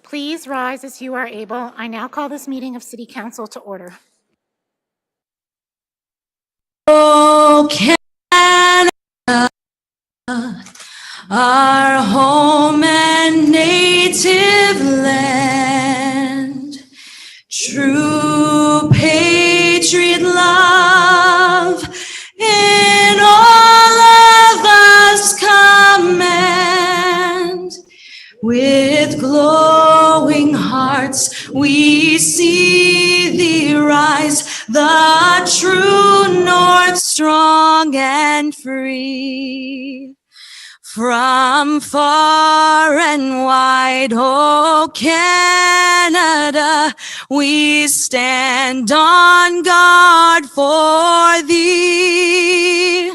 Please rise as you are able. I now call this meeting of City Council to order. Oh, Canada, our home and native land, true patriot love in all of us command. With glowing hearts we see thee rise, the true north, strong and free. From far and wide, oh Canada, we stand on guard for thee.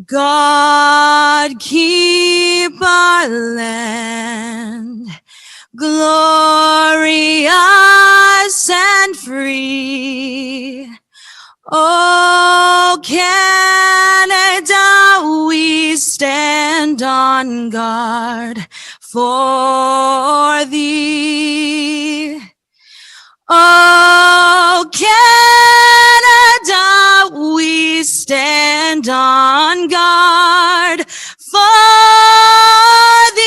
God keep our land glorious and free. Oh, Canada, we stand on guard for thee. Oh, Canada, we stand on guard for thee.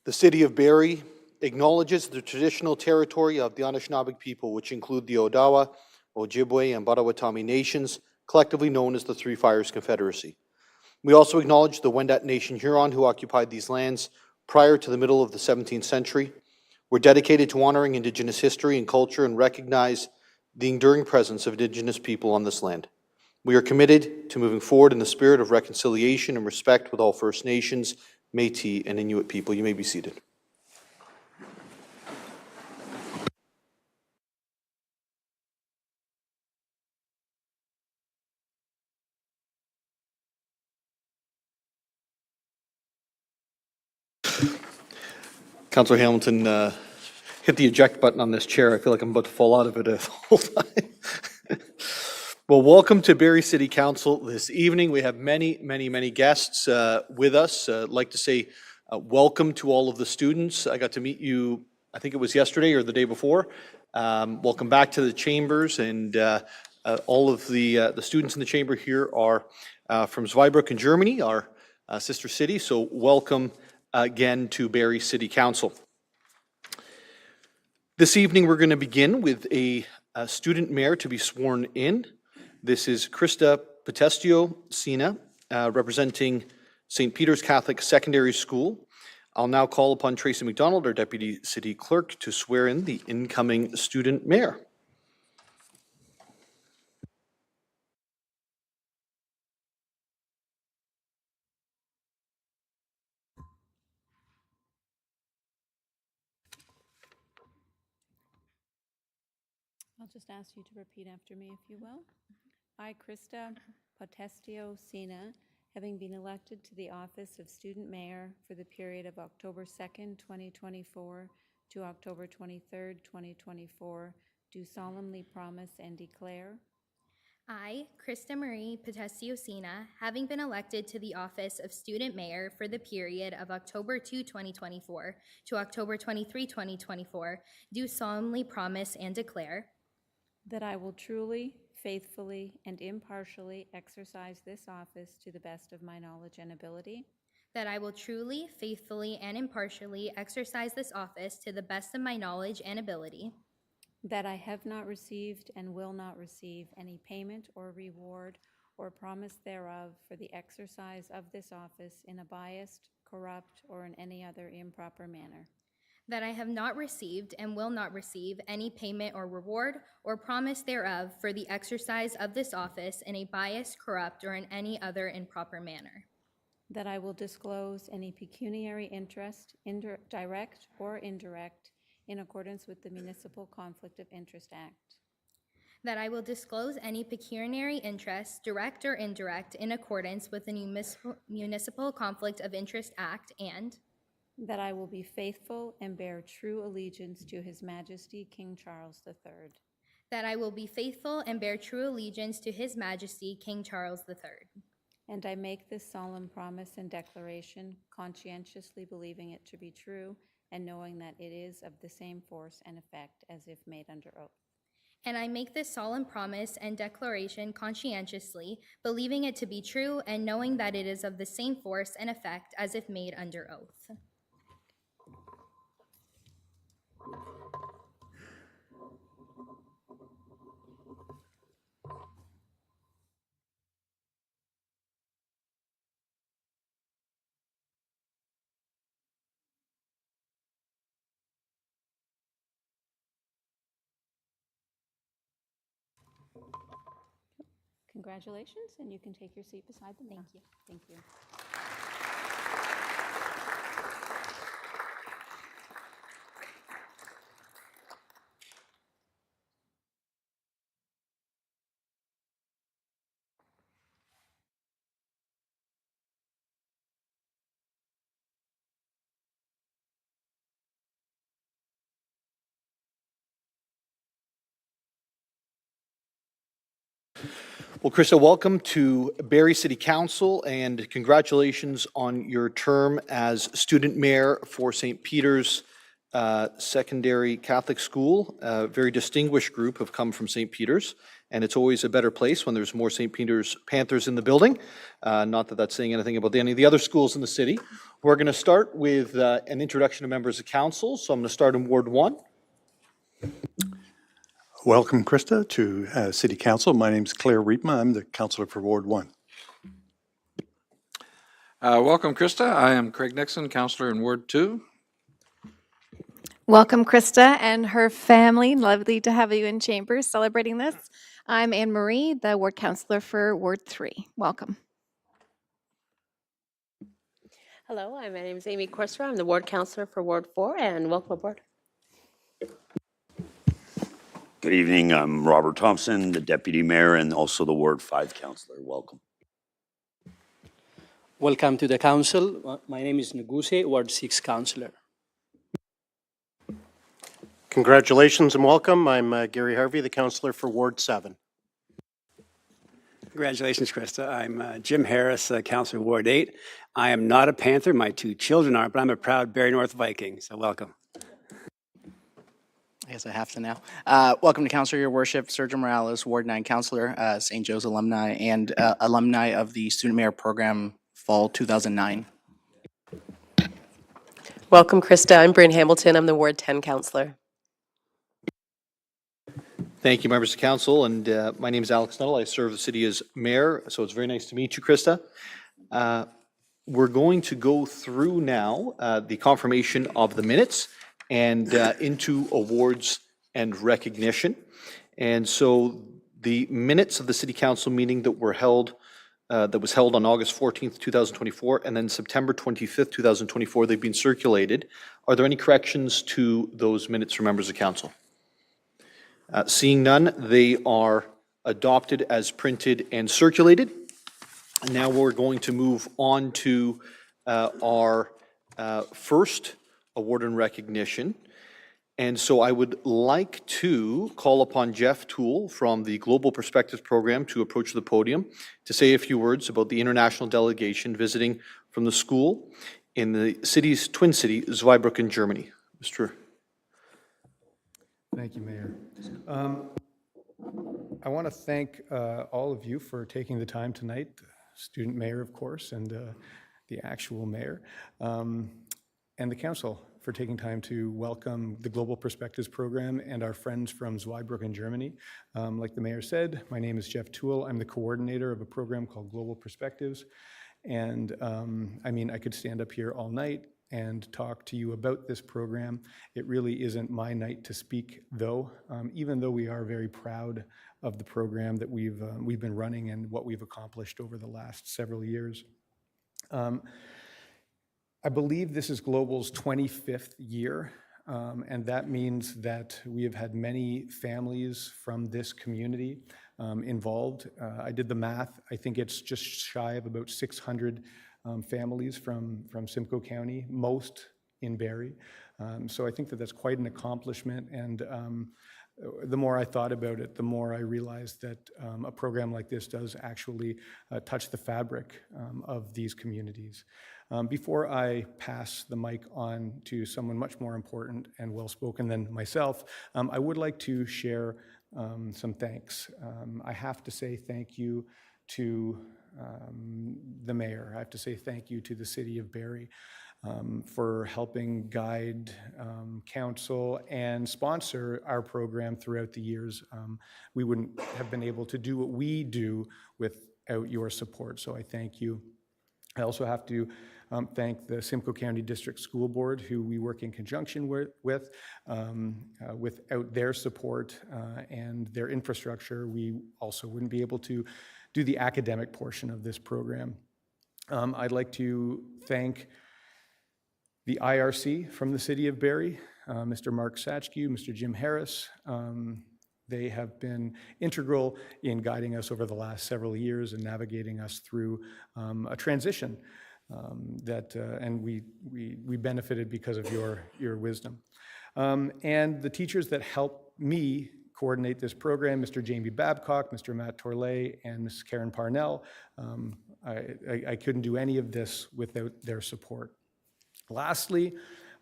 The City of Barrie acknowledges the traditional territory of the Anishinaabe people, which include the Odawa, Ojibwe, and Potawatomi nations, collectively known as the Three Fires Confederacy. We also acknowledge the Wendat Nation Huron, who occupied these lands prior to the middle of the 17th century. We're dedicated to honoring Indigenous history and culture and recognize the enduring presence of Indigenous people on this land. We are committed to moving forward in the spirit of reconciliation and respect with all First Nations, Métis, and Inuit people. You may be seated. Councillor Hamilton hit the eject button on this chair. I feel like I'm about to fall out of it the whole time. Well, welcome to Barrie City Council this evening. We have many guests with us. I'd like to say welcome to all of the students. I got to meet you, I think it was yesterday or the day before. Welcome back to the chambers, and all of the students in the chamber here are from Zweibrucken, Germany, our sister city. So welcome again to Barrie City Council. This evening we're going to begin with a student mayor to be sworn in. This is Krista Potestio Sina, representing St. Peter's Catholic Secondary School. I'll now call upon Tracy McDonald, our Deputy City Clerk, to swear in the incoming student mayor. I'll just ask you to repeat after me, if you will. I, Krista Potestio Sina, having been elected to the office of Student Mayor for the period of October 2nd, 2024 to October 23rd, 2024, do solemnly promise and declare. I, Krista Marie Potestio Sina, having been elected to the office of Student Mayor for the period of October 2, 2024 to October 23, 2024, do solemnly promise and declare that I will truly, faithfully, and impartially exercise this office to the best of my knowledge and ability. That I will truly, faithfully, and impartially exercise this office to the best of my knowledge and ability. That I have not received and will not receive any payment or reward or promise thereof for the exercise of this office in a biased, corrupt, or in any other improper manner. That I have not received and will not receive any payment or reward or promise thereof for the exercise of this office in a biased, corrupt, or in any other improper manner. That I will disclose any pecuniary interest, direct or indirect, in accordance with the Municipal Conflict of Interest Act. That I will disclose any pecuniary interest, direct or indirect, in accordance with the Municipal Conflict of Interest Act, and that I will be faithful and bear true allegiance to His Majesty King Charles III. that I will be faithful and bear true allegiance to His Majesty King Charles III. And I make this solemn promise and declaration, conscientiously believing it to be true and knowing that it is of the same force and effect as if made under oath. And I make this solemn promise and declaration conscientiously, believing it to be true and knowing that it is of the same force and effect as if made under oath. Congratulations, and you can take your seat beside them now. Thank you. Thank you. Well, Krista, welcome to Barrie City Council and congratulations on your term as student mayor for St. Peter's Secondary Catholic School. A very distinguished group have come from St. Peter's, and it's always a better place when there's more St. Peter's Panthers in the building. Not that that's saying anything about any of the other schools in the city. We're going to start with an introduction of members of council. So I'm going to start in Ward 1. Welcome, Krista, to City Council. My name is Claire Riepma. I'm the councillor for Ward 1. Welcome, Krista. I am Craig Nixon, councillor in Ward 2. Welcome, Krista and her family. Lovely to have you in Chambers celebrating this. I'm Anne Marie, the ward councillor for Ward 3. Welcome. Hello, my name is Amy Coursera. I'm the ward councillor for Ward 4, and welcome aboard. Good evening. I'm Robert Thompson, the deputy mayor and also the Ward 5 councillor. Welcome. Welcome to the council. My name is Neguse, Ward 6 councillor. Congratulations and welcome. I'm Gary Harvey, the councillor for Ward 7. Congratulations, Krista. I'm Jim Harris, councillor Ward 8. I am not a Panther. My two children are, but I'm a proud Barrie North Viking, so welcome. I guess I have to now. Welcome to Council, Your Worship. Sergio Morales, Ward 9 Councillor, St. Joe's alumni, and alumni of the Student Mayor Program Fall 2009. Welcome, Krista. I'm Bryn Hamilton. I'm the Ward 10 councillor. Thank you, members of council. And my name is Alex Nuttall. I serve the city as mayor, so it's very nice to meet you, Krista. We're going to go through now the confirmation of the minutes and into awards and recognition. And so the minutes of the city council meeting that were held, that was held on August 14th, 2024, and then September 25th, 2024, they've been circulated. Are there any corrections to those minutes for members of council? Seeing none, they are adopted as printed and circulated. And now we're going to move on to our first award and recognition. And so I would like to call upon Jeff Toole from the Global Perspectives Program to approach the podium to say a few words about the international delegation visiting from the school in the city's twin city, Zweibrucken, Germany. Mr. Thank you, Mayor. I want to thank all of you for taking the time tonight, the student mayor, of course, and the actual mayor, and the council for taking time to welcome the Global Perspectives Program and our friends from Zweibrucken, Germany. Like the mayor said, my name is Jeff Toole. I'm the coordinator of a program called Global Perspectives. And I mean, I could stand up here all night and talk to you about this program. It really isn't my night to speak, though, even though we are very proud of the program that we've been running and what we've accomplished over the last several years. I believe this is Global's 25th year, and that means that we have had many families from this community involved. I did the math. I think it's just shy of about 600 families from Simcoe County, most in Barrie. So I think that that's quite an accomplishment, and the more I thought about it, the more I realized that a program like this does actually touch the fabric of these communities. Before I pass the mic on to someone much more important and well-spoken than myself, I would like to share some thanks. I have to say thank you to the mayor. I have to say thank you to the City of Barrie for helping guide, counsel, and sponsor our program throughout the years. We wouldn't have been able to do what we do without your support, so I thank you. I also have to thank the Simcoe County District School Board, who we work in conjunction with. Without their support and their infrastructure, we also wouldn't be able to do the academic portion of this program. I'd like to thank the IRC from the City of Barrie, Mr. Mark Satchke, Mr. Jim Harris. They have been integral in guiding us over the last several years and navigating us through a transition and we benefited because of your wisdom. And the teachers that helped me coordinate this program, Mr. Jamie Babcock, Mr. Matt Torlay, and Ms. Karen Parnell. I couldn't do any of this without their support. Lastly,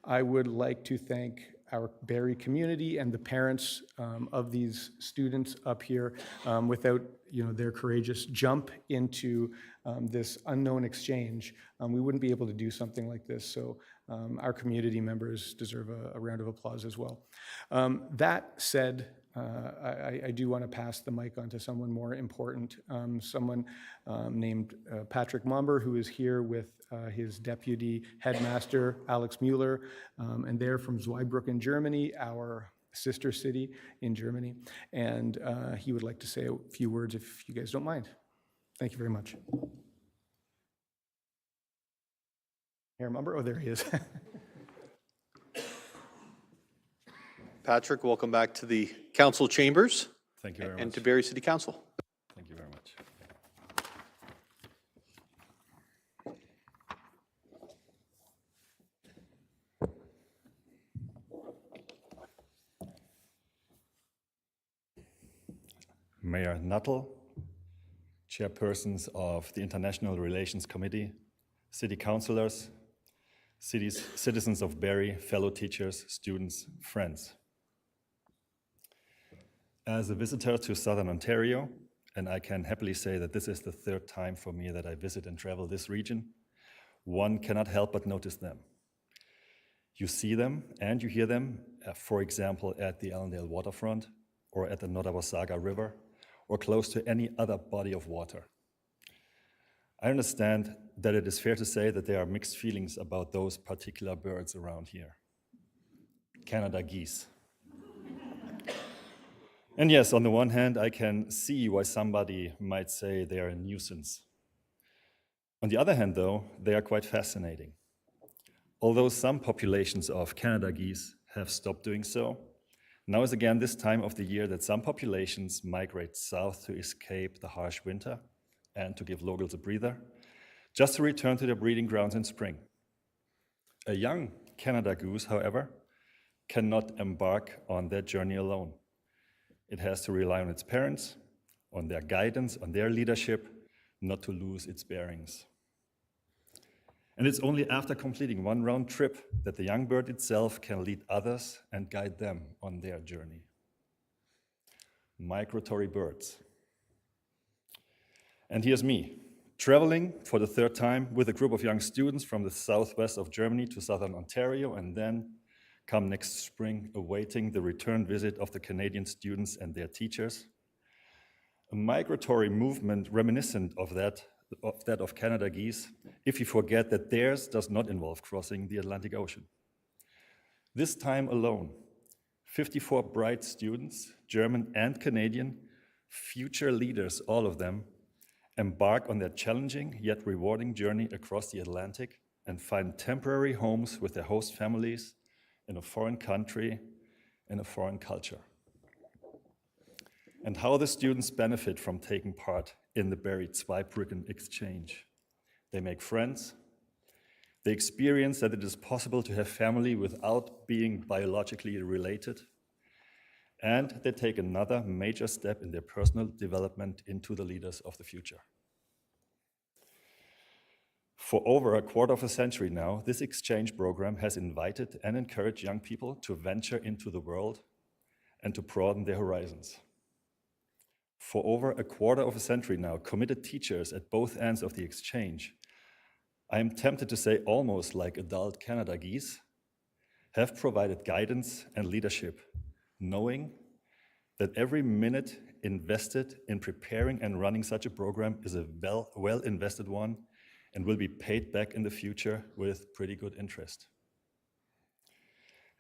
I would like to thank our Barrie community and the parents of these students up here. Without their courageous jump into this unknown exchange, we wouldn't be able to do something like this. So our community members deserve a round of applause as well. That said, I do want to pass the mic on to someone more important, someone named Patrick Momber, who is here with his deputy headmaster, Alex Mueller, and they're from Zweibrucken, Germany, our sister city in Germany. And he would like to say a few words if you guys don't mind. Thank you very much. Mayor Momber, oh, there he is. Patrick, welcome back to the council chambers. Thank you very much. And to Barrie City Council. Thank you very much. Mayor Nuttall, chairpersons of the International Relations Committee, city councillors, citizens of Barrie, fellow teachers, students, friends. As a visitor to Southern Ontario, and I can happily say that this is the third time for me that I visit and travel this region, one cannot help but notice them. You see them and you hear them, for example, at the Allendale waterfront or at the Nottawasaga River or close to any other body of water. I understand that it is fair to say that there are mixed feelings about those particular birds around here. Canada geese. And yes, on the one hand, I can see why somebody might say they are a nuisance. On the other hand, though, they are quite fascinating. Although some populations of Canada geese have stopped doing so, now is again this time of the year that some populations migrate south to escape the harsh winter and to give locals a breather, just to return to their breeding grounds in spring. A young Canada goose, however, cannot embark on that journey alone. It has to rely on its parents, on their guidance, on their leadership, not to lose its bearings. And it's only after completing one round trip that the young bird itself can lead others and guide them on their journey. Migratory birds. And here's me, traveling for the third time with a group of young students from the southwest of Germany to Southern Ontario, and then come next spring, awaiting the return visit of the Canadian students and their teachers. A migratory movement reminiscent of that of Canada geese, if you forget that theirs does not involve crossing the Atlantic Ocean. This time alone, 54 bright students, German and Canadian, future leaders, all of them, embark on their challenging yet rewarding journey across the Atlantic and find temporary homes with their host families in a foreign country, in a foreign culture. And how the students benefit from taking part in the Barrie Zweibrucken exchange. They make friends, they experience that it is possible to have family without being biologically related, and they take another major step in their personal development into the leaders of the future. For over a quarter of a century now, this exchange program has invited and encouraged young people to venture into the world and to broaden their horizons. For over a quarter of a century now, committed teachers at both ends of the exchange, I am tempted to say almost like adult Canada geese, have provided guidance and leadership, knowing that every minute invested in preparing and running such a program is a well invested one and will be paid back in the future with pretty good interest.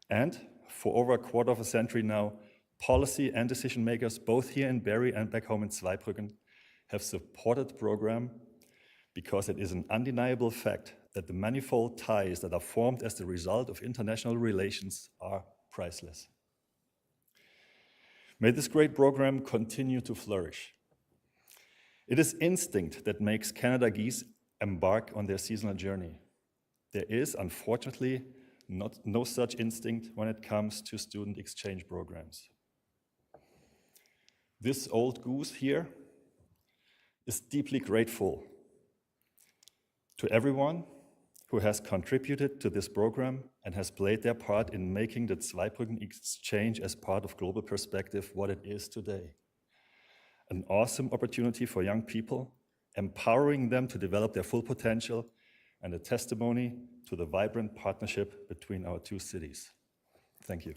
And for over a quarter of a century now, policy and decision makers, both here in Barrie and back home in Zweibrucken, have supported the program because it is an undeniable fact that the manifold ties that are formed as the result of international relations are priceless. May this great program continue to flourish. It is instinct that makes Canada geese embark on their seasonal journey. There is, unfortunately, no such instinct when it comes to student exchange programs. This old goose here is deeply grateful to everyone who has contributed to this program and has played their part in making the Zweibrucken exchange as part of global perspective what it is today. An awesome opportunity for young people, empowering them to develop their full potential, and a testimony to the vibrant partnership between our two cities. Thank you.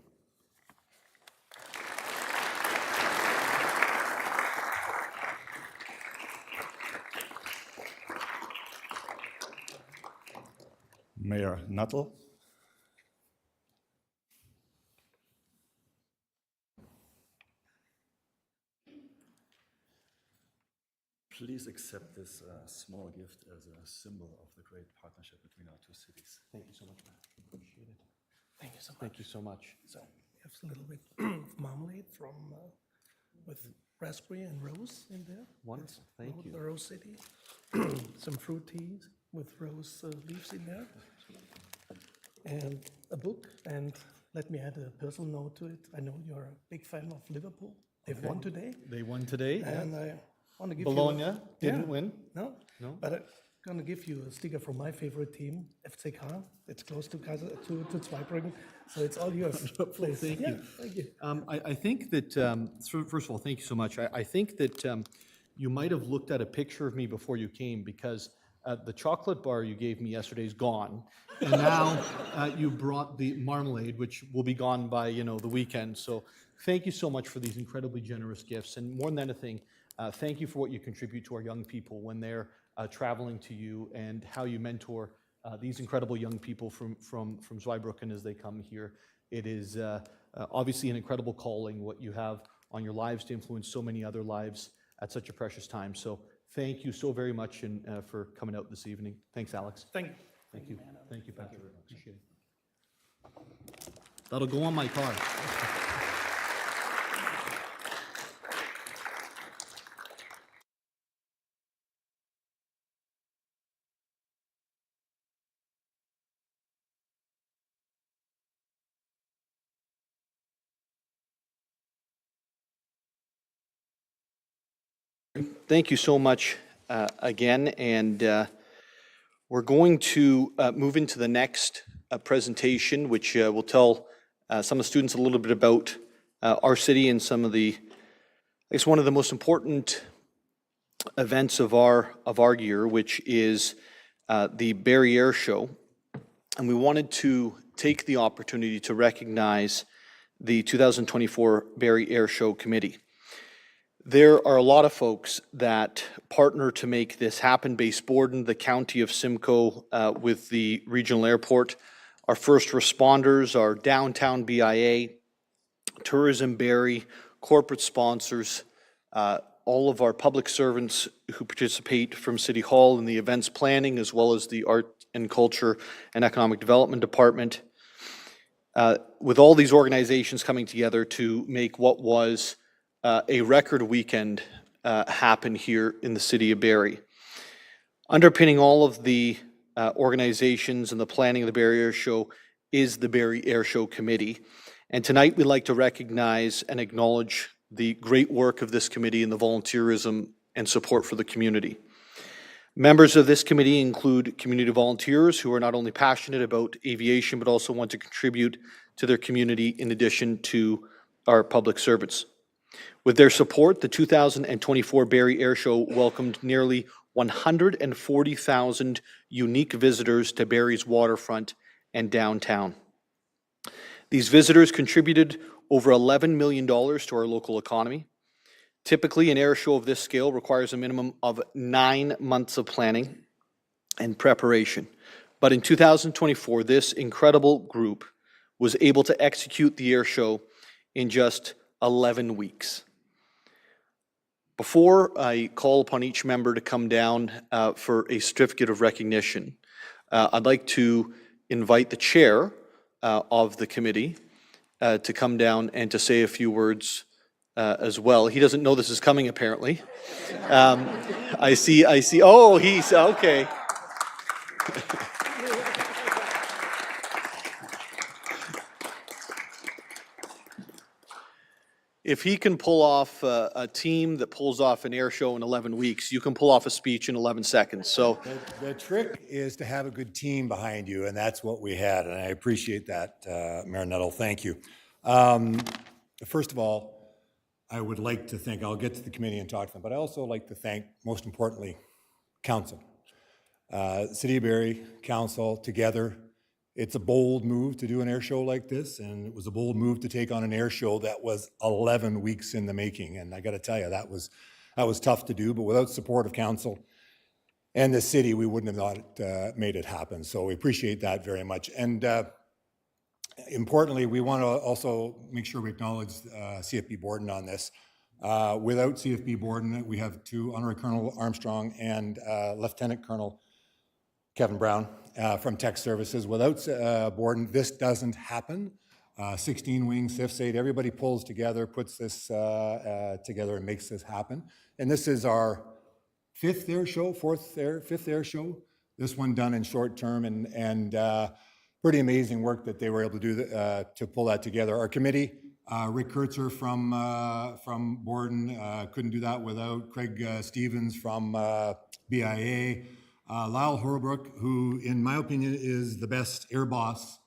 Mayor Nuttall. Please accept this small gift as a symbol of the great partnership between our two cities. Thank you so much, Matt. Appreciate it. Thank you so much. Thank you so much. So we have a little bit of marmalade from with raspberry and rose in there. Wonderful. Thank you. The Rose City. Some fruit teas with rose leaves in there. And a book. And let me add a personal note to it. I know you're a big fan of Liverpool. They've won today. They won today. And I want to give Bologna you didn't win. No. But I'm going to give you a sticker from my favorite team, FCK. It's close to Zweibrucken, so it's all yours. Please. Thank you. Thank you. I think that, first of all, thank you so much. I think that you might have looked at a picture of me before you came, because the chocolate bar you gave me yesterday is gone. And now you brought the marmalade, which will be gone by, the weekend. So thank you so much for these incredibly generous gifts. And more than anything, thank you for what you contribute to our young people when they're traveling to you, and how you mentor these incredible young people from Zweibrucken as they come here. It is obviously an incredible calling, what you have on your lives to influence so many other lives at such a precious time. So thank you so very much for coming out this evening. Thanks, Alex. Thank you. Thank you. Thank you, Patrick. Appreciate it. That'll go on my car. Thank you so much again, and we're going to move into the next presentation, which will tell some of the students a little bit about our city and some of the, I guess, one of the most important events of our year, which is the Barrie Airshow. And we wanted to take the opportunity to recognize the 2024 Barrie Airshow Committee. There are a lot of folks that partner to make this happen. Base Borden, the County of Simcoe with the regional airport, our first responders, our downtown BIA, Tourism Barrie, corporate sponsors, all of our public servants who participate from City Hall in the events planning, as well as the Art and Culture and Economic Development Department. With all these organizations coming together to make what was a record weekend happen here in the City of Barrie. Underpinning all of the organizations and the planning of the Barrie Airshow is the Barrie Airshow Committee. And tonight, we'd like to recognize and acknowledge the great work of this committee and the volunteerism and support for the community. Members of this committee include community volunteers who are not only passionate about aviation, but also want to contribute to their community in addition to our public servants. With their support, the 2024 Barrie Airshow welcomed nearly 140,000 unique visitors to Barrie's waterfront and downtown. These visitors contributed over $11 million to our local economy. Typically, an air show of this scale requires a minimum of 9 months of planning and preparation. But in 2024, this incredible group was able to execute the air show in just 11 weeks. Before I call upon each member to come down for a certificate of recognition, I'd like to invite the chair of the committee to come down and to say a few words as well. He doesn't know this is coming, apparently. I see, oh, he's, okay. If he can pull off a team that pulls off an air show in 11 weeks, you can pull off a speech in 11 seconds. So the trick is to have a good team behind you, and that's what we had, and I appreciate that, Mayor Nuttall. Thank you. First of all, I would like to thank, I'll get to the committee and talk to them, but I also like to thank, most importantly, Council. City of Barrie, Council, together. It's a bold move to do an air show like this, and it was a bold move to take on an air show that was 11 weeks in the making. And I got to tell you, that was tough to do, but without support of Council and the city, we wouldn't have not made it happen. So we appreciate that very much. And importantly, we want to also make sure we acknowledge CFB Borden on this. Without CFB Borden, we have 2 Honorary Colonel Armstrong and Lieutenant Colonel Kevin Brown from Tech Services. Without Borden, this doesn't happen. 16 wings, SIFs 8, everybody pulls together, puts this together and makes this happen. And this is our 5th air show, 5th air show. This one done in short term, and pretty amazing work that they were able to do to pull that together. Our committee, Rick Kurtzer from Borden, couldn't do that without Craig Stevens from BIA, Lyle Horbrook, who in my opinion is the best air boss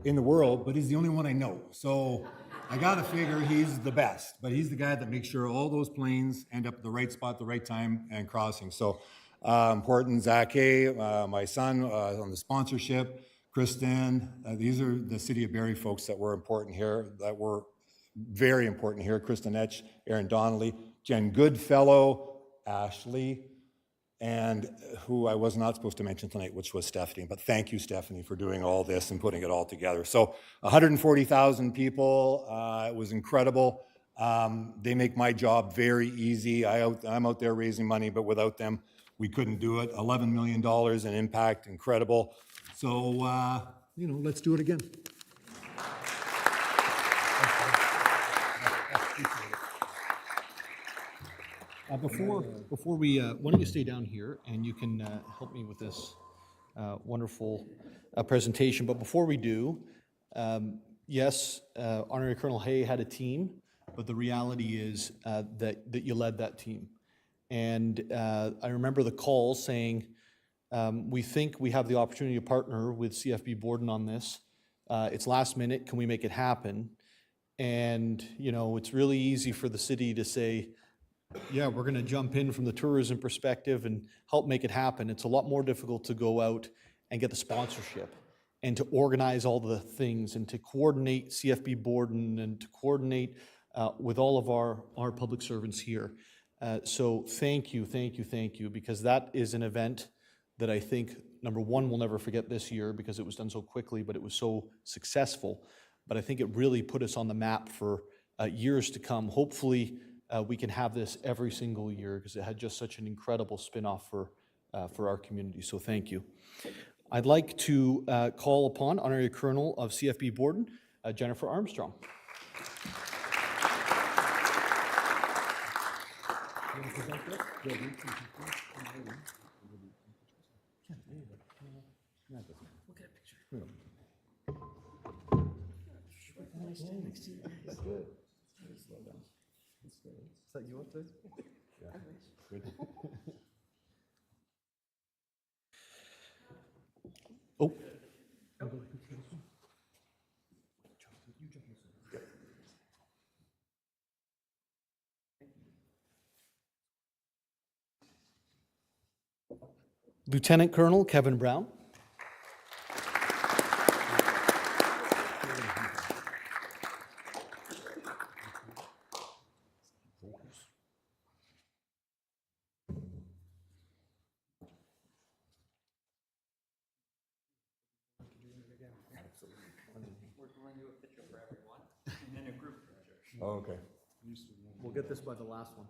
in the world, but he's the only one I know. So I gotta figure he's the best, but he's the guy that makes sure all those planes end up at the right spot, the right time, and crossing. So important, Zach Hay, my son, on the sponsorship, Kristen, these are the City of Barrie folks that were important here, that were very important here. Kristen Etch, Aaron Donnelly, Jen Goodfellow, Ashley, and who I was not supposed to mention tonight, which was Stephanie. But thank you, Stephanie, for doing all this and putting it all together. So 140,000 people, it was incredible. They make my job very easy. I'm out there raising money, but without them, we couldn't do it. $11 million in impact, incredible. So, let's do it again. Before we, why don't you stay down here and you can help me with this wonderful presentation. But before we do, yes, Honorary Colonel Hay had a team, but the reality is that you led that team. And I remember the call saying, we think we have the opportunity to partner with CFB Borden on this. It's last minute, can we make it happen? And, it's really easy for the city to say, yeah, we're going to jump in from the tourism perspective and help make it happen. It's a lot more difficult to go out and get the sponsorship and to organize all the things and to coordinate CFB Borden and to coordinate with all of our public servants here. So thank you, because that is an event that I think, number one, we'll never forget this year because it was done so quickly, but it was so successful. But I think it really put us on the map for years to come. Hopefully, we can have this every single year because it had just such an incredible spin-off for our community. So thank you. I'd like to call upon Honorary Colonel of CFB Borden, Jennifer Armstrong. nice to you. It's good. Slow down. It's good. Is that you up there? Yeah. Good. Oh. Lieutenant Colonel Kevin Brown. We're going to do a picture for everyone, and then a group picture. Oh, okay. We'll get this by the last one.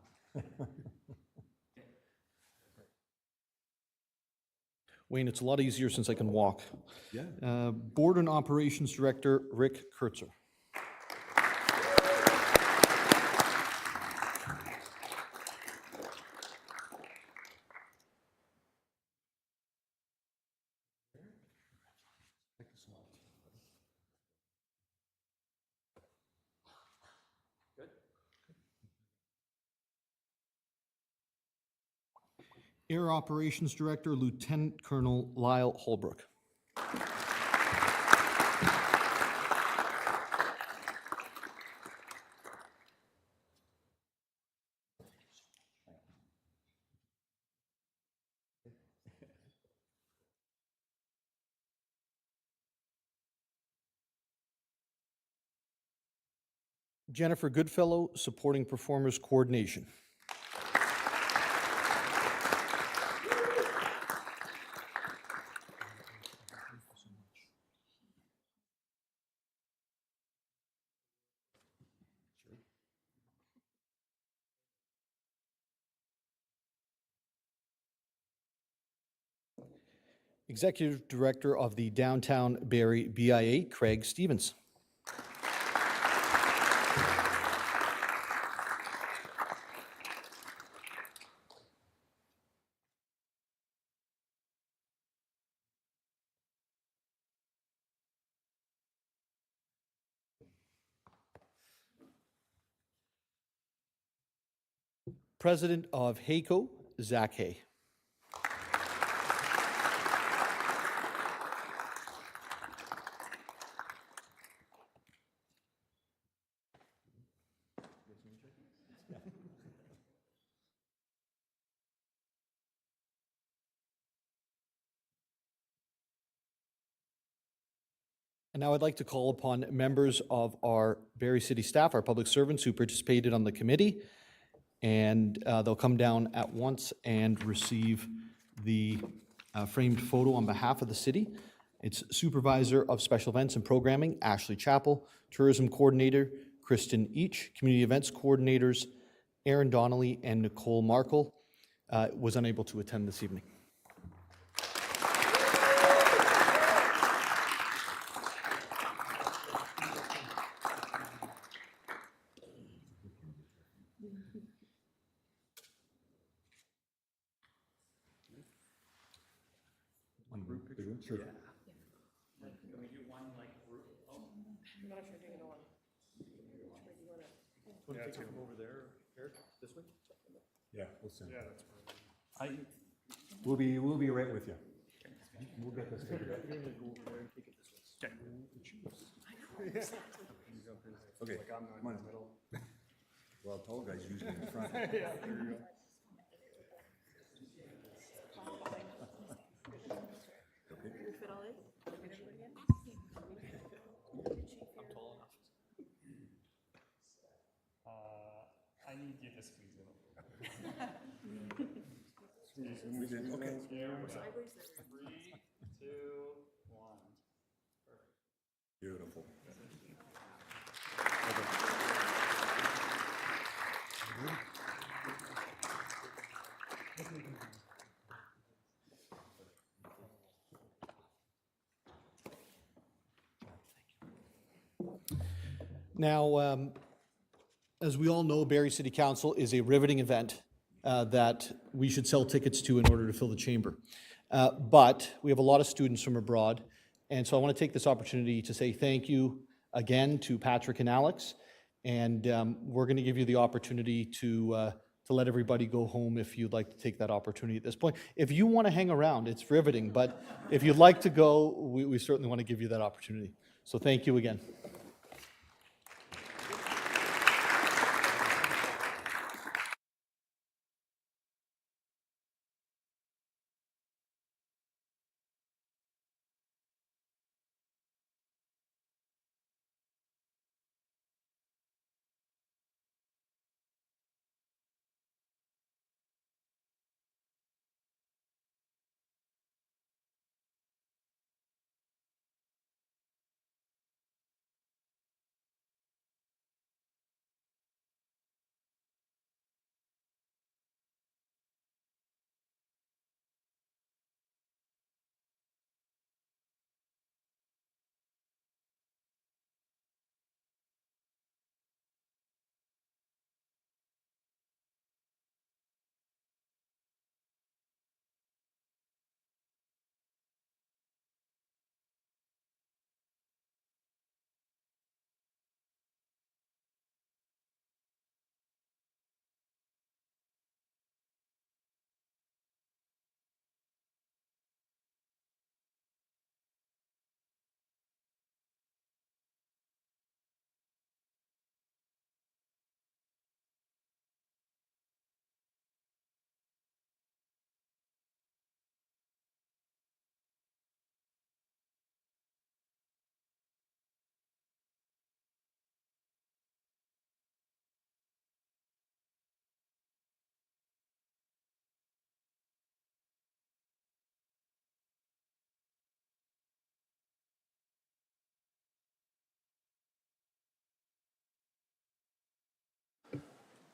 Wayne, it's a lot easier since I can walk. Yeah. Board and Operations Director Rick Kurtzer. Air Operations Director Lieutenant Colonel Lyle Holbrook. Jennifer Goodfellow, Supporting Performers Coordination. Executive Director of the Downtown Barrie BIA, Craig Stevens. President of HACO, Zach Hay. And now I'd like to call upon members of our Barrie City staff, our public servants who participated on the committee, and they'll come down at once and receive the framed photo on behalf of the city. It's Supervisor of Special Events and Programming, Ashley Chappell, Tourism Coordinator, Kristen Each, Community Events Coordinators, Aaron Donnelly, and Nicole Markle was unable to attend this evening. One group picture? Sure. Can we do one like group? Oh. I'm not sure doing one. Want to take it from over there, Eric, this way? Yeah, we'll send. Yeah, that's fine. We'll be right with you. We'll get this figured out. You're gonna go over there and take it this way. Okay. Okay, Like I'm not come on. in the middle. Well, tall guys usually in front. Yeah, there you go. I need you to squeeze it. Squeeze in, okay. 3, 2, 1. Perfect. Beautiful. Now, as we all know, Barrie City Council is a riveting event that we should sell tickets to in order to fill the chamber. But we have a lot of students from abroad, and so I want to take this opportunity to say thank you again to Patrick and Alex. And we're going to give you the opportunity to let everybody go home if you'd like to take that opportunity at this point. If you want to hang around, it's riveting. But if you'd like to go, we certainly want to give you that opportunity. So thank you again.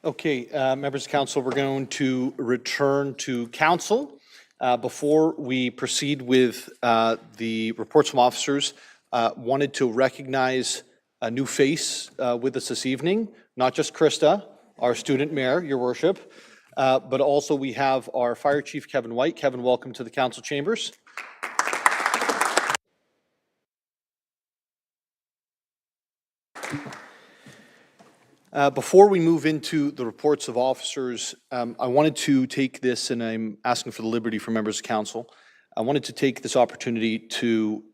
Okay, members of council, we're going to return to council. Before we proceed with the reports from officers, wanted to recognize a new face with us this evening, not just Krista, our student mayor, your worship, but also we have our fire chief, Kevin White. Kevin, welcome to the council chambers. Before we move into the reports of officers, I wanted to take this, and I'm asking for the liberty for members of council, I wanted to take this opportunity to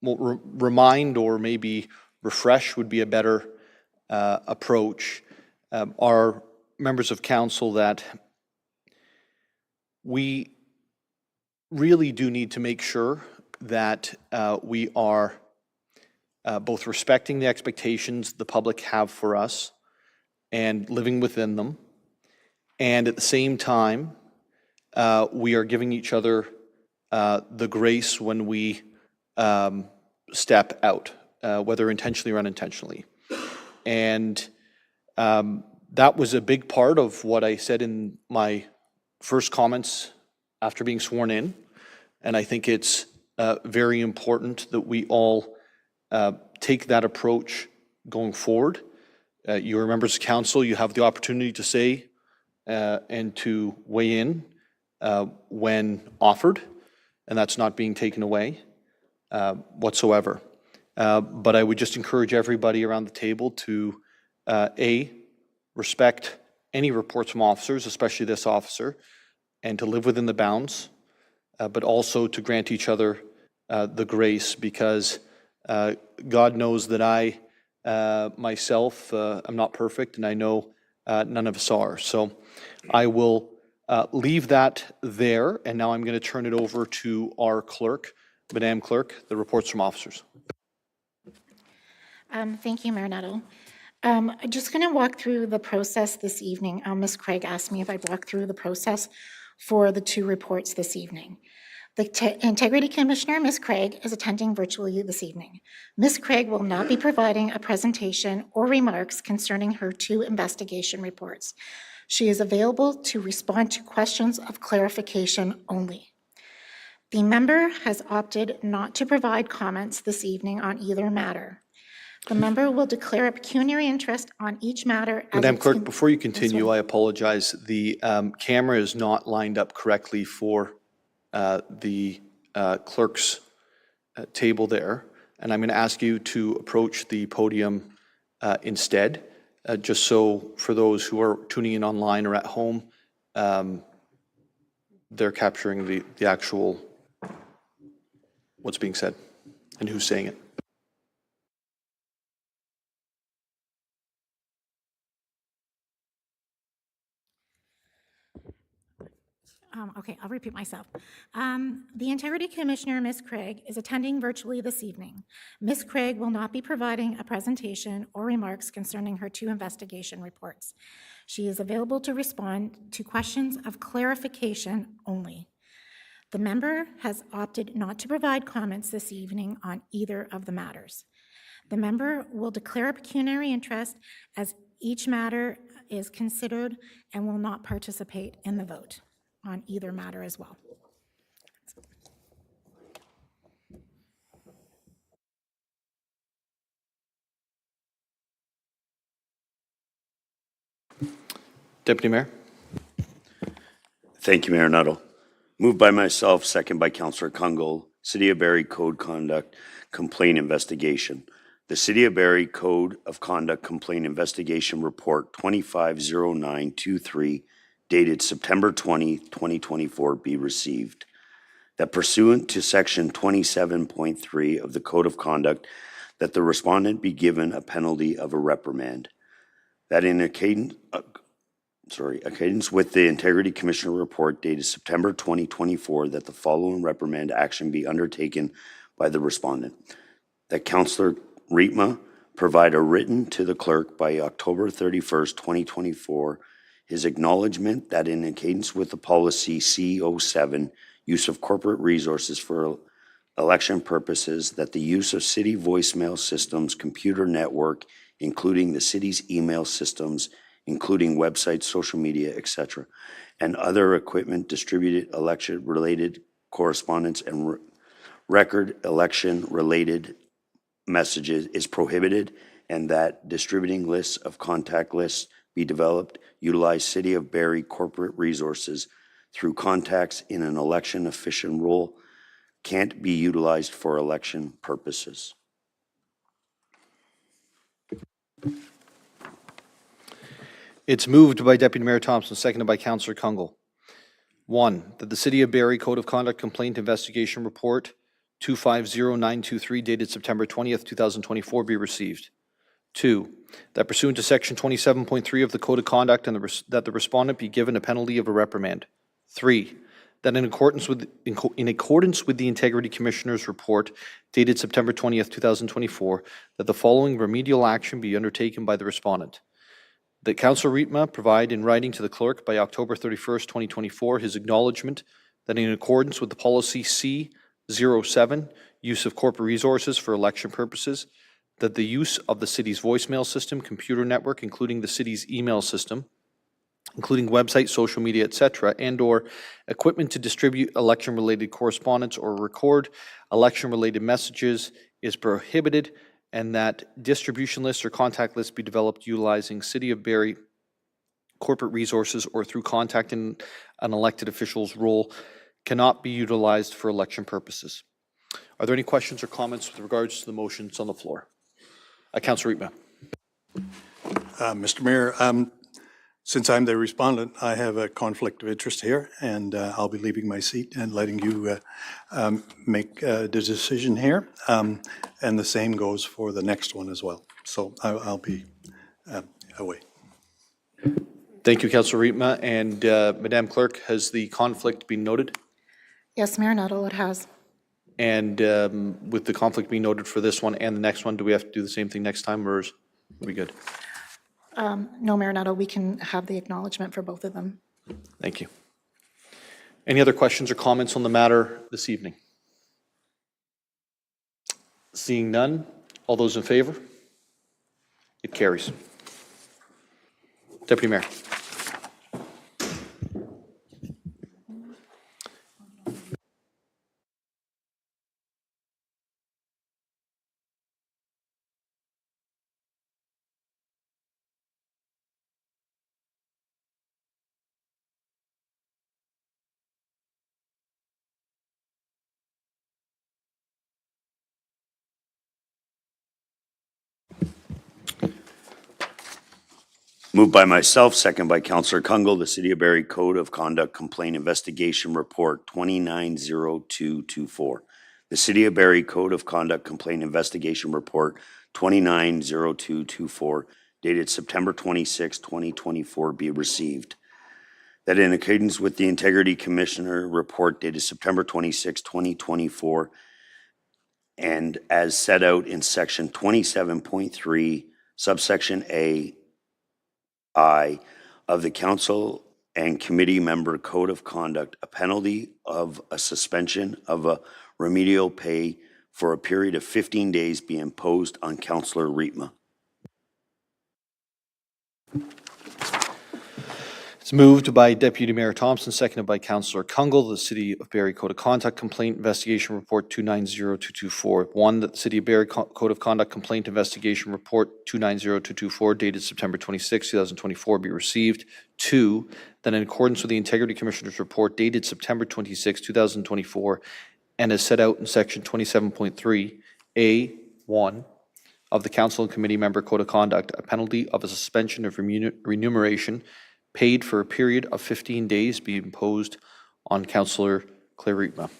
remind or maybe refresh would be a better approach, our members of council that we really do need to make sure that we are both respecting the expectations the public have for us and living within them. And at the same time, we are giving each other the grace when we step out, whether intentionally or unintentionally. And that was a big part of what I said in my first comments after being sworn in. And I think it's very important that we all take that approach going forward. You are members of council, you have the opportunity to say and to weigh in when offered, and that's not being taken away whatsoever. But I would just encourage everybody around the table to A, respect any reports from officers, especially this officer, and to live within the bounds, but also to grant each other the grace, because God knows that I myself am not perfect, and I know none of us are. So I will leave that there, and now I'm going to turn it over to our clerk, Madam Clerk, the reports from officers. Thank you, Mayor Nuttall. I'm just going to walk through the process this evening. Ms. Craig asked me if I'd walk through the process for the two reports this evening. The Integrity Commissioner, Ms. Craig, is attending virtually this evening. Ms. Craig will not be providing a presentation or remarks concerning her two investigation reports. She is available to respond to questions of clarification only. The member has opted not to provide comments this evening on either matter. The member will declare a pecuniary interest on each matter. Madam Clerk, before you continue, I apologize. The camera is not lined up correctly for the clerk's table there. and I'm going to ask you to approach the podium instead, just so for those who are tuning in online or at home, they're capturing the actual, what's being said and who's saying it. Okay, I'll repeat myself. The Integrity Commissioner, Ms. Craig, is attending virtually this evening. Ms. Craig will not be providing a presentation or remarks concerning her 2 investigation reports. She is available to respond to questions of clarification only. The member has opted not to provide comments this evening on either of the matters. The member will declare a pecuniary interest as each matter is considered and will not participate in the vote on either matter as well. Deputy Mayor. Thank you, Mayor Nuttall. Moved by myself, second by Councillor Kungl, City of Barrie Code Conduct Complaint Investigation. The City of Barrie Code of Conduct Complaint Investigation Report 250923, dated September 20, 2024, be received. That pursuant to Section 27.3 of the Code of Conduct, that the respondent be given a penalty of a reprimand. That in accordance with the Integrity Commissioner report dated September 2024, that the following reprimand action be undertaken by the respondent. That Councillor Riepma provide a written to the clerk by October 31st, 2024, his acknowledgement that in accordance with the policy C07, use of corporate resources for election purposes, that the use of city voicemail systems, computer network, including the city's email systems, including websites, social media, etc., and other equipment distributed election-related correspondence and record election-related messages is prohibited, and that distributing lists of contact lists be developed, utilize City of Barrie corporate resources through contacts in an election official role can't be utilized for election purposes. It's moved by Deputy Mayor Thompson, seconded by Councillor Kungl. 1, that the City of Barrie Code of Conduct Complaint Investigation Report 250923, dated September 20th, 2024, be received. 2, that pursuant to Section 27.3 of the Code of Conduct, and that the respondent be given a penalty of a reprimand. 3, that in accordance with the Integrity Commissioner's report dated September 20th, 2024, that the following remedial action be undertaken by the respondent. That Councillor Riepma provide in writing to the clerk by October 31st, 2024, his acknowledgement that in accordance with the policy C07, use of corporate resources for election purposes, that the use of the city's voicemail system, computer network, including the city's email system, including websites, social media, etc., and/or equipment to distribute election-related correspondence or record election-related messages is prohibited, and that distribution lists or contact lists be developed utilizing City of Barrie corporate resources or through contacting an elected official's role cannot be utilized for election purposes. Are there any questions or comments with regards to the motions on the floor? Councillor Riepma. Mr. Mayor, since I'm the respondent, I have a conflict of interest here, and I'll be leaving my seat and letting you make the decision here. And the same goes for the next one as well. So I'll be away. Thank you, Councillor Riepma. And Madam Clerk, has the conflict been noted? Yes, Mayor Nuttall, it has. And with the conflict being noted for this one and the next one, do we have to do the same thing next time, or are we good? No, Mayor Nuttall, we can have the acknowledgement for both of them. Thank you. Any other questions or comments on the matter this evening? Seeing none, all those in favor? It carries. Deputy Mayor. Moved by myself, second by Councillor Kungle, the City of Barrie Code of Conduct Complaint Investigation Report 290224. The City of Barrie Code of Conduct Complaint Investigation Report 290224, dated September 26, 2024, be received. That in accordance with the Integrity Commissioner Report dated September 26, 2024, and as set out in Section 27.3, subsection I of the Council and Committee Member Code of Conduct, a penalty of a suspension of a remedial pay for a period of 15 days be imposed on Councillor Rietma. It's moved by Deputy Mayor Thompson, seconded by Councillor Kungle, the City of Barrie Code of Conduct Complaint Investigation Report 290224. One, that the City of Barrie Code of Conduct Complaint Investigation Report 290224, dated September 26, 2024, be received. Two, that in accordance with the Integrity Commissioner's Report dated September 26, 2024, and as set out in Section 27.3, A1 of the Council and Committee Member Code of Conduct, a penalty of a suspension of remuneration paid for a period of 15 days be imposed on Councillor Claire Rietma. Are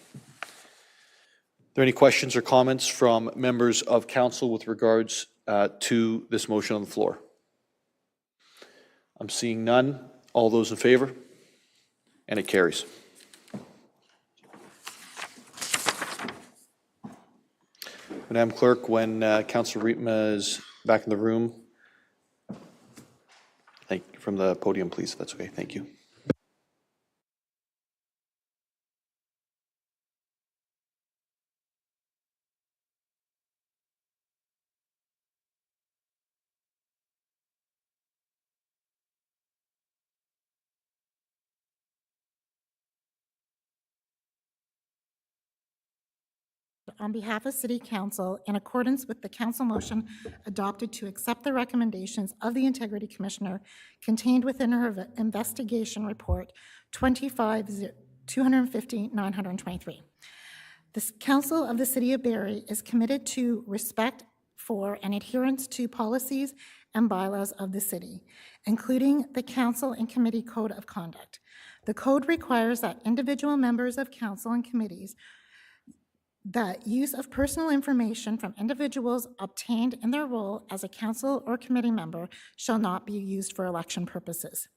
there any questions or comments from members of council with regards to this motion on the floor? I'm seeing none. All those in favor? And it carries. Madam Clerk, when Councillor Rietma is back in the room, from the podium, please, if that's okay. Thank you. On behalf of City Council, in accordance with the council motion adopted to accept the recommendations of the Integrity Commissioner contained within her investigation report 250-923. The Council of the City of Barrie is committed to respect for and adherence to policies and bylaws of the city, including the Council and Committee Code of Conduct. The code requires that individual members of council and committees that use of personal information from individuals obtained in their role as a council or committee member shall not be used for election purposes.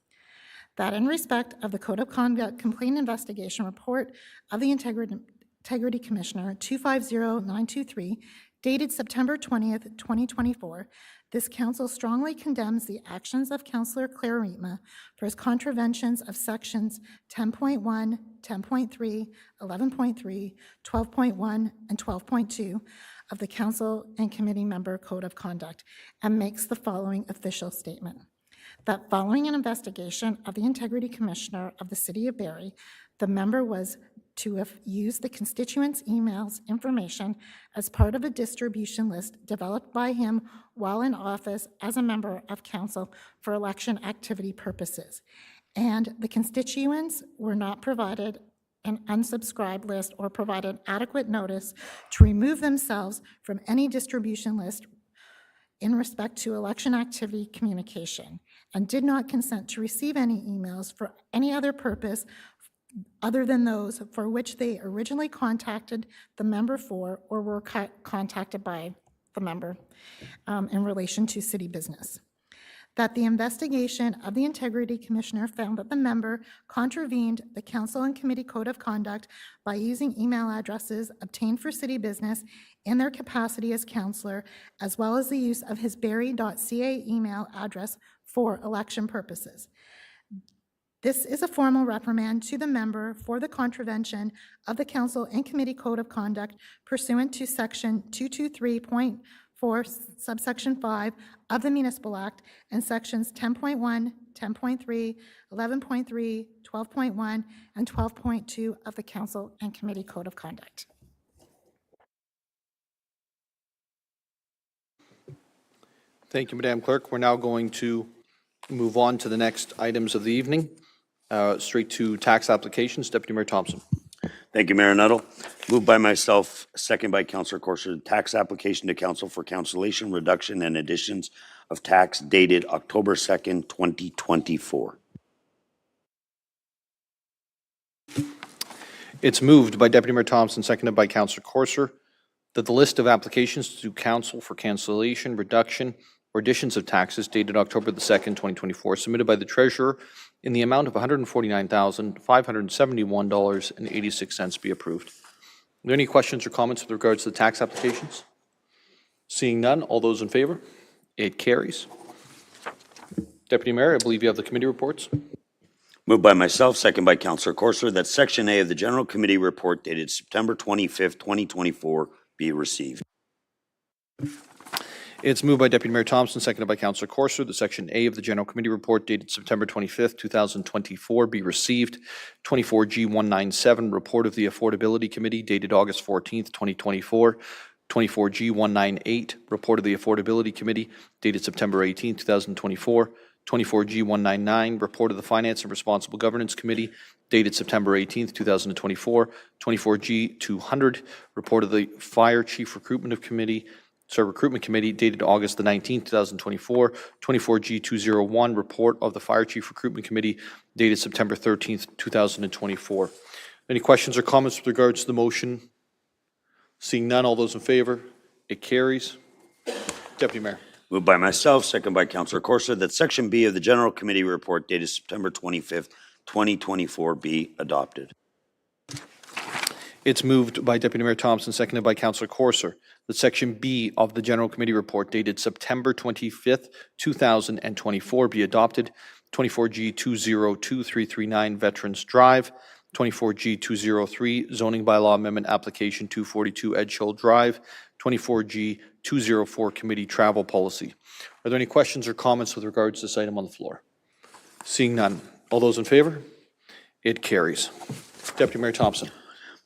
That in respect of the Code of Conduct Complaint Investigation Report of the Integrity Commissioner 250923, dated September 20th, 2024, this council strongly condemns the actions of Councillor Claire Rietma for his contraventions of sections 10.1, 10.3, 11.3, 12.1, and 12.2 of the Council and Committee Member Code of Conduct, and makes the following official statement. That following an investigation of the Integrity Commissioner of the City of Barrie, the member was to have used the constituents' emails information as part of a distribution list developed by him while in office as a member of council for election activity purposes. And the constituents were not provided an unsubscribed list or provided adequate notice to remove themselves from any distribution list in respect to election activity communication, and did not consent to receive any emails for any other purpose other than those for which they originally contacted the member for or were contacted by the member in relation to city business. That the investigation of the Integrity Commissioner found that the member contravened the Council and Committee Code of Conduct by using email addresses obtained for city business in their capacity as councillor, as well as the use of his barrie.ca email address for election purposes. This is a formal reprimand to the member for the contravention of the Council and Committee Code of Conduct pursuant to Section 223.4, subsection 5 of the Municipal Act and Sections 10.1, 10.3, 11.3, 12.1, and 12.2 of the Council and Committee Code of Conduct. Thank you, Madam Clerk. We're now going to move on to the next items of the evening. Straight to tax applications. Deputy Mayor Thompson. Thank you, Mayor Nuttall. Moved by myself, second by Councillor Corser, tax application to council for cancellation, reduction, and additions of tax dated October 2nd, 2024. It's moved by Deputy Mayor Thompson, seconded by Councillor Corser, that the list of applications to council for cancellation, reduction, or additions of taxes dated October the 2nd, 2024, submitted by the treasurer in the amount of $149,571.86 be approved. Are there any questions or comments with regards to the tax applications? Seeing none, all those in favor? It carries. Deputy Mayor, I believe you have the committee reports. Moved by myself, second by Councillor Corser, that Section A of the General Committee Report dated September 25th, 2024 be received. It's moved by Deputy Mayor Thompson, seconded by Councillor Corser, that Section A of the General Committee Report dated September 25th, 2024 be received. 24G197, Report of the Affordability Committee dated August 14th, 2024. 24G198, Report of the Affordability Committee dated September 18th, 2024. 24G199, Report of the Finance and Responsible Governance Committee dated September 18th, 2024. 24G200, Report of the Fire Chief Recruitment Committee dated August the 19th, 2024. 24G201, Report of the Fire Chief Recruitment Committee dated September 13th, 2024. Any questions or comments with regards to the motion? Seeing none, all those in favor? It carries. Deputy Mayor. Moved by myself, second by Councillor Corser, that Section B of the General Committee Report dated September 25th, 2024 be adopted. It's moved by Deputy Mayor Thompson, seconded by Councillor Corser, that Section B of the General Committee Report dated September 25th, 2024 be adopted. 24G202339 Veterans Drive, 24G203 Zoning Bylaw Amendment Application 242 Edgehill Drive, 24G204 Committee Travel Policy. Are there any questions or comments with regards to this item on the floor? Seeing none. All those in favor? It carries. Deputy Mayor Thompson.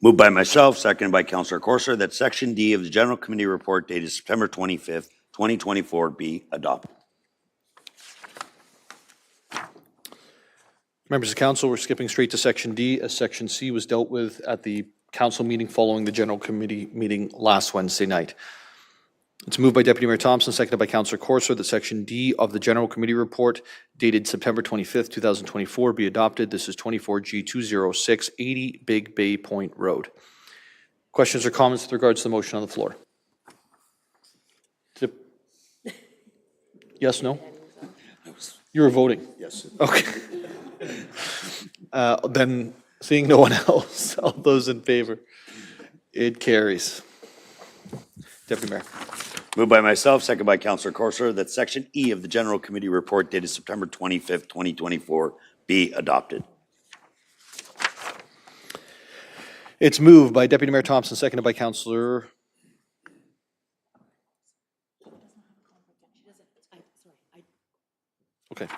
Moved by myself, seconded by Councillor Corser, that Section D of the General Committee Report dated September 25th, 2024 be adopted. Members of Council, we're skipping straight to Section D, as Section C was dealt with at the Council meeting following the General Committee meeting last Wednesday night. It's moved by Deputy Mayor Thompson, seconded by Councillor Corser, that Section D of the General Committee Report dated September 25th, 2024 be adopted. This is 24G206 80 Big Bay Point Road. Questions or comments with regards to the motion on the floor? Yes, no? You were voting? Yes. Okay. Then, seeing no one else, all those in favor, it carries. Deputy Mayor. Moved by myself, second by Councillor Corser, that Section E of the General Committee Report dated September 25th, 2024 be adopted. It's moved by Deputy Mayor Thompson, seconded by Councillor. Okay.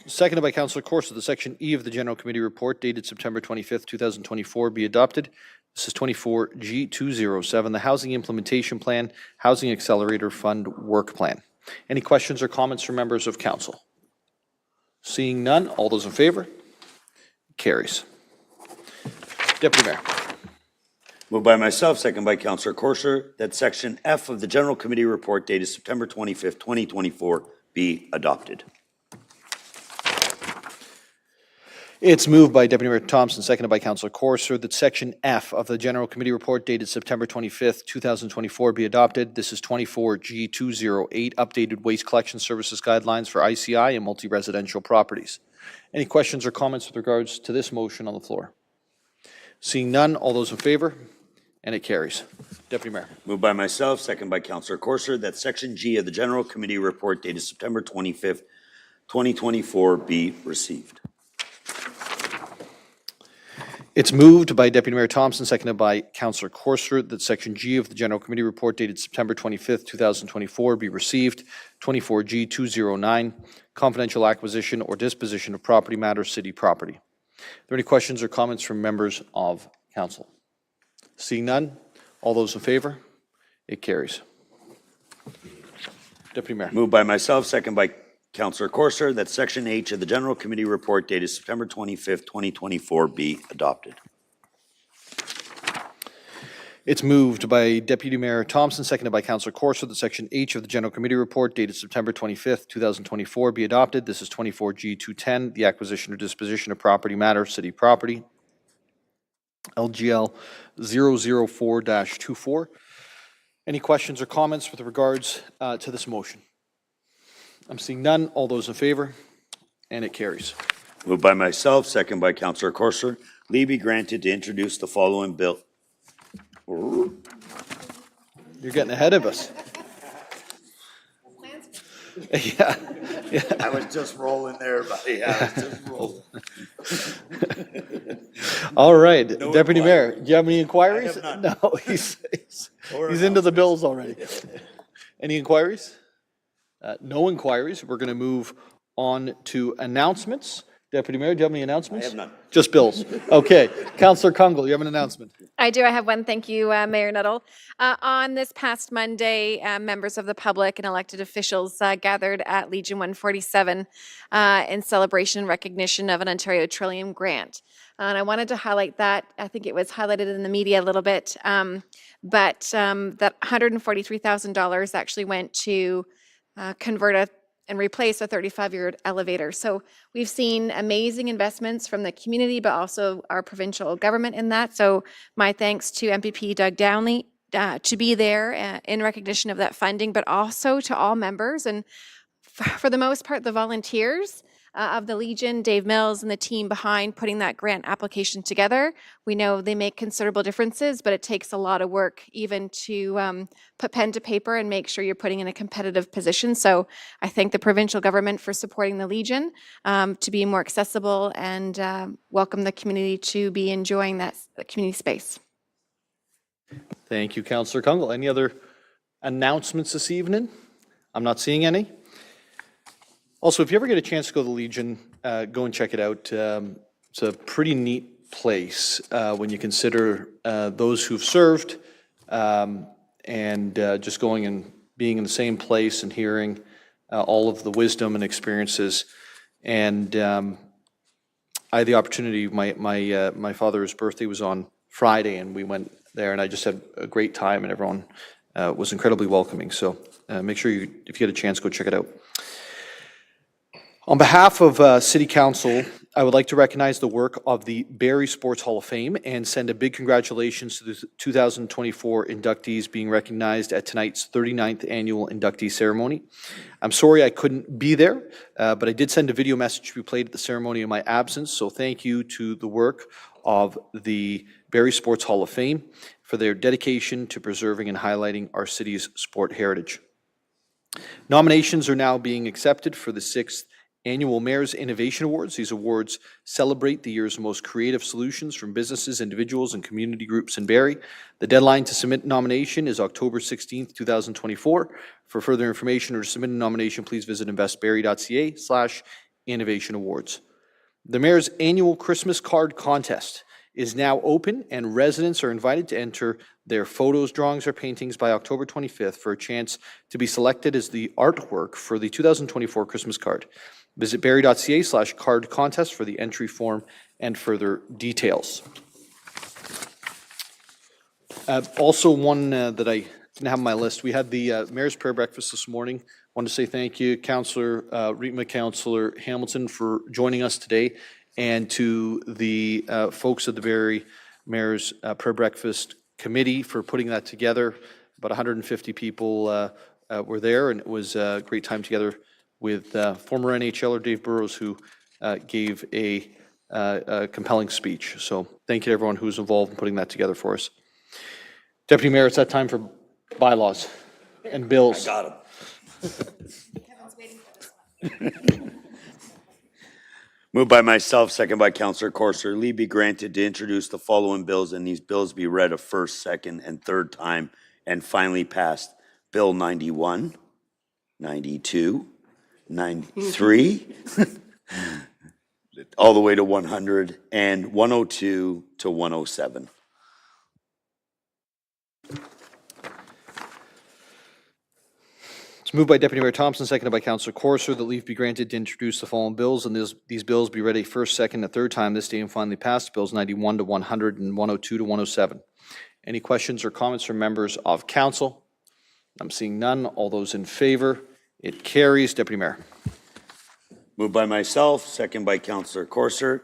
Seconded by Councillor Corser, that Section E of the General Committee Report dated September 25th, 2024 be adopted. This is 24G207, the Housing Implementation Plan, Housing Accelerator Fund Work Plan. Any questions or comments from members of Council? Seeing none, all those in favor? Carries. Deputy Mayor. Moved by myself, second by Councillor Corser, that Section F of the General Committee Report dated September 25th, 2024 be adopted. It's moved by Deputy Mayor Thompson, seconded by Councillor Corser, that Section F of the General Committee Report dated September 25th, 2024 be adopted. This is 24G208, Updated Waste Collection Services Guidelines for ICI and Multi-Residential Properties. Any questions or comments with regards to this motion on the floor? Seeing none, all those in favor? And it carries. Deputy Mayor. Moved by myself, second by Councillor Corser, that Section G of the General Committee Report dated September 25th, 2024 be received. It's moved by Deputy Mayor Thompson, seconded by Councillor Corser, that Section G of the General Committee Report dated September 25th, 2024 be received. 24G209, Confidential Acquisition or Disposition of Property Matters, City Property. Are there any questions or comments from members of Council? Seeing none, all those in favor? It carries. Deputy Mayor. Moved by myself, second by Councillor Corser, that Section H of the General Committee Report dated September 25th, 2024 be adopted. It's moved by Deputy Mayor Thompson, seconded by Councillor Corso, that Section H of the General Committee Report dated September 25th, 2024 be adopted. This is 24G 210, the acquisition or disposition of property matter, city property, LGL 004-24. Any questions or comments with regards to this motion? I'm seeing none. All those in favor? And it carries. Moved by myself, second by Councillor Corser. Leave be granted to introduce the following bill. You're getting ahead of us. Yeah. I was just rolling there, buddy. I was just rolling. All right, No Deputy Mayor, inquiries. do you have any inquiries? I have none. No, he's Or into the bills already. Any inquiries? No inquiries. We're going to move on to announcements. Deputy Mayor, do you have any announcements? I have none. Just bills. Okay. Councillor Kungle, you have an announcement. I do. I have one. Thank you, Mayor Nuttall. On this past Monday, members of the public and elected officials gathered at Legion 147 in celebration and recognition of an Ontario Trillium grant. And I wanted to highlight that. I think it was highlighted in the media a little bit, but that $143,000 actually went to convert and replace a 35-year elevator. So we've seen amazing investments from the community, but also our provincial government in that. So my thanks to MPP Doug Downley to be there in recognition of that funding, but also to all members and for the most part, the volunteers of the Legion, Dave Mills and the team behind putting that grant application together. We know they make considerable differences, but it takes a lot of work even to put pen to paper and make sure you're putting in a competitive position. So I thank the provincial government for supporting the Legion to be more accessible and welcome the community to be enjoying that community space. Thank you, Councillor Kungle. Any other announcements this evening? I'm not seeing any. Also, if you ever get a chance to go to the Legion, go and check it out. It's a pretty neat place when you consider those who've served and just going and being in the same place and hearing all of the wisdom and experiences. And I had the opportunity, my father's birthday was on Friday, and we went there, and I just had a great time, and everyone was incredibly welcoming. So make sure if you get a chance, go check it out. On behalf of City Council, I would like to recognize the work of the Barrie Sports Hall of Fame and send a big congratulations to the 2024 inductees being recognized at tonight's 39th annual inductee ceremony. I'm sorry I couldn't be there, but I did send a video message to be played at the ceremony in my absence, so thank you to the work of the Barrie Sports Hall of Fame for their dedication to preserving and highlighting our city's sport heritage. Nominations are now being accepted for the 6th Annual Mayor's Innovation Awards. These awards celebrate the year's most creative solutions from businesses, individuals, and community groups in Barrie. The deadline to submit nomination is October 16th, 2024. For further information or to submit a nomination, please visit investbarrie.ca/innovation awards. The Mayor's annual Christmas card contest is now open, and residents are invited to enter their photos, drawings, or paintings by October 25th for a chance to be selected as the artwork for the 2024 Christmas card. Visit barrie.ca/card contest for the entry form and further details. Also, one that I didn't have on my list, we had the Mayor's Prayer Breakfast this morning. I want to say thank you, Councillor Rietma, Councillor Hamilton, for joining us today, and to the folks at the Barrie Mayor's Prayer Breakfast Committee for putting that together. About 150 people were there, and it was a great time together with former NHLer Dave Burrows, who gave a compelling speech. So thank you to everyone who was involved in putting that together for us. Deputy Mayor, it's that time for bylaws and bills. I got him. Moved by myself, second by Councillor Corser. Leave be granted to introduce the following bills, and these bills be read a first, second, and third time, and finally passed. Bill 91, 92, 93, all the way to 100, and 102 to 107. It's moved by Deputy Mayor Thompson, seconded by Councillor Corser, that leave be granted to introduce the following bills, and these bills be read a first, second, and third time this day and finally passed. Bills 91 to 100 and 102 to 107. Any questions or comments from members of council? I'm seeing none. All those in favor? It carries. Deputy Mayor. Moved by myself, second by Councillor Corser.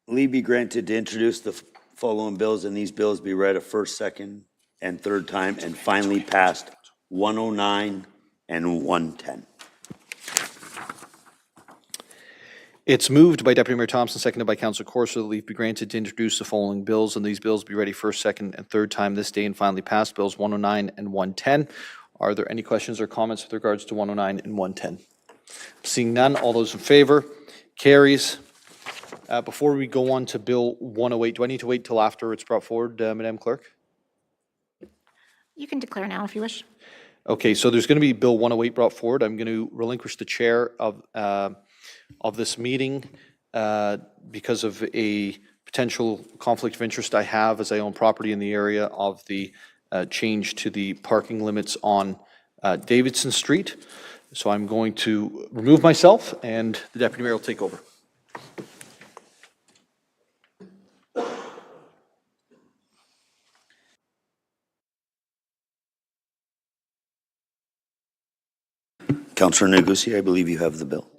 Leave be granted to introduce the following bills, and these bills be read a first, second, and third time, and finally passed 109 and 110. It's moved by Deputy Mayor Thompson, seconded by Councillor Corso, that leave be granted to introduce the following bills, and these bills be ready first, second, and third time this day and finally passed. Bills 109 and 110. Are there any questions or comments with regards to 109 and 110? Seeing none, all those in favor? Carries. Before we go on to Bill 108, do I need to wait till after it's brought forward, Madam Clerk? You can declare now if you wish. Okay, so there's going to be Bill 108 brought forward. I'm going to relinquish the chair of this meeting because of a potential conflict of interest I have, as I own property in the area of the change to the parking limits on Davidson Street. So I'm going to remove myself, and the Deputy Mayor will take over. Councillor Negusi, I believe you have the bill.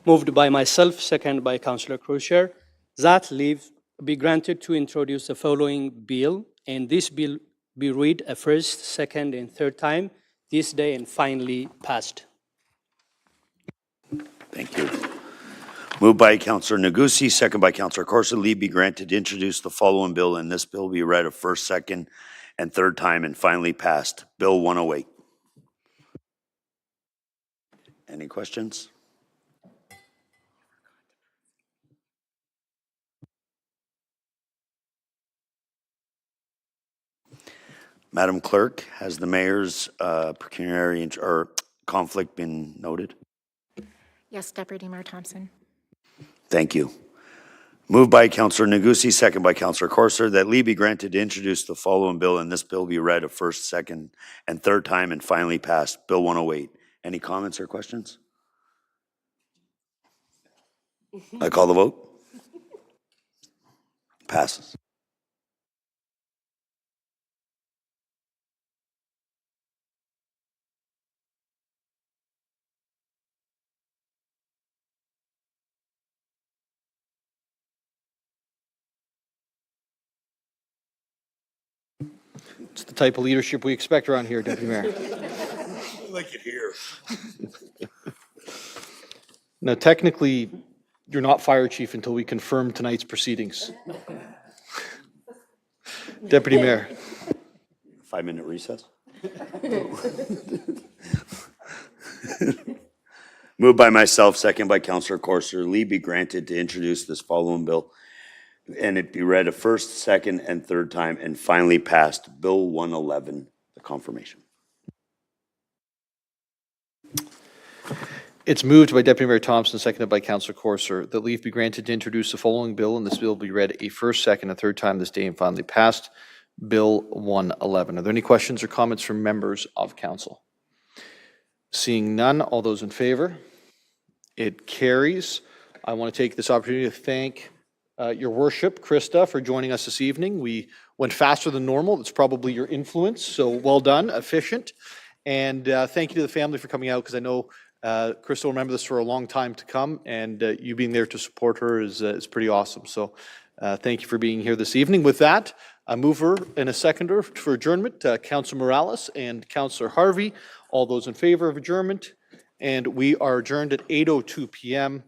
Moved by myself, second by Councillor Crusher, that leave be granted to introduce the following bill, and this bill be read a first, second, and third time this day and finally passed. Thank you. Moved by Councillor Negusi, second by Councillor Corsa. Leave be granted to introduce the following bill, and this bill be read a first, second, and third time and finally passed. Bill 108. Any questions? Madam Clerk, has the mayor's pecuniary or conflict been noted? Yes, Deputy Mayor Thompson. Thank you. Moved by Councillor Negusi, second by Councillor Corser, that leave be granted to introduce the following bill, and this bill be read a first, second, and third time and finally passed. Bill 108. Any comments or questions? I call the vote. Passes. It's the type of leadership we expect around here, Deputy Mayor. I like it here. Now, technically, you're not fire chief until we confirm tonight's proceedings. Deputy Mayor. 5-minute recess. Moved by myself, second by Councillor Corser. Leave be granted to introduce this following bill, and it be read a first, second, and third time and finally passed. Bill 111, the confirmation. It's moved by Deputy Mayor Thompson, seconded by Councillor Corser, that leave be granted to introduce the following bill, and this bill be read a first, second, and third time this day and finally passed. Bill 111. Are there any questions or comments from members of council? Seeing none, all those in favor? It carries. I want to take this opportunity to thank Your Worship, Krista, for joining us this evening. We went faster than normal. It's probably your influence, so well done, efficient. And thank you to the family for coming out, because I know Krista will remember this for a long time to come, and you being there to support her is pretty awesome. So thank you for being here this evening. With that, a mover and a seconder for adjournment, Councillor Morales and Councillor Harvey. All those in favor of adjournment, and we are adjourned at 8:02 p.m.